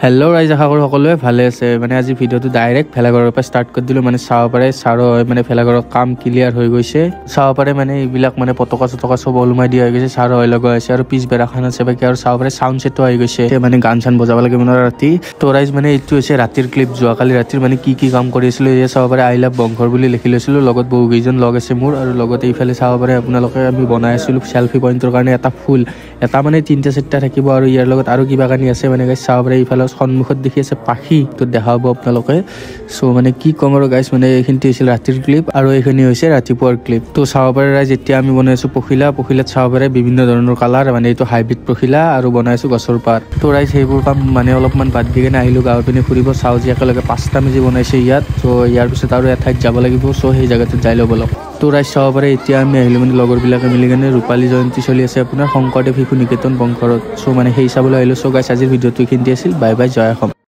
Hello' ৰাইজ, আশা কৰোঁ সকলোৱে ভালে আছে। মানে আজি ভিডিঅ'টো ডাইৰেক্ট ভেলাঘৰৰ পৰা ষ্টাৰ্ট কৰি দিলোঁ। মানে চাব পাৰে চাৰো মানে ভেলাঘৰৰ কাম ক্লিয়াৰ হৈ গৈছে। চাব পাৰে মানে এইবিলাক মানে পতকা চতকা চব ওলমাই দিয়া হৈ গৈছে, চাৰো হৈ লগা হৈছে আৰু পিছ বেৰাখান আছে বাকী আৰু চাব পাৰে চাউণ্ড ছেটো আহি গৈছে। মানে গান চান বজাব লাগে মানে ৰাতি। তো ৰাইজ মানে এইটো হৈছে ৰাতিৰ ক্লিপ, যোৱাকালি ৰাতিৰ মানে কি কাম কৰি আছিলোঁ এই চাব পাৰে। আই লাভ বংঘৰ বুলি লিখি লৈছিলোঁ, লগত বহুকেইজন লগ আছে মোৰ আৰু লগতে এইফালে চাব পাৰে আপোনালোকে আমি বনাই আছিলোঁ চেল্ফি পইণ্টৰ কাৰণে এটা ফুল, এটা মানে 3টা-4টা থাকিব আৰু ইয়াৰ লগত আৰু কিবা কানি আছে মানে গাইজ চাব পাৰে। এইফালে সন্মুখত দেখি আছে পাখি, তো দেখা পাব আপোনালোকে। চ' মানে কি ক'ম আৰু গাইজ, মানে এইখিনি হৈছিল ৰাতিৰ ক্লিপ আৰু এইখিনি হৈছে ৰাতিপুৱাৰ ক্লিপ। তো চাব পাৰে ৰাইজ এতিয়া আমি বনাই আছোঁ পখিলাত চাব পাৰে বিভিন্ন ধৰণৰ কালাৰ, মানে এইটো হাইব্ৰিড পখিলা আৰু বনাই আছোঁ গছৰ পাত। তো ৰাইজ সেইবোৰ কাম মানে অলপমান বাদ দি কিনে আহিলোঁ গাঁৱৰ পিনে ফুৰিব। চাওঁ যে একেলগে 5টা মেজি বনাইছে ইয়াত। চ' ইয়াৰ পিছত আৰু এঠাইত যাব লাগিব, চ' সেই জেগাটোত যাই ল'ব অলপ। তো ৰাইজ চাব পাৰে এতিয়া আমি আহিলোঁ মানে লগৰবিলাকে মিলি কিনে ৰূপালী জয়ন্তী চলি আছে আপোনাৰ শংকৰদেৱ শিশু নিকেতন বংঘৰত। চ' মানে সেই চাবলৈ আহিলোঁ। চ' গাইজ আজিৰ ভিডিঅ'টো এইখিনিতে আছিল। বাই বাই, জয় অসম।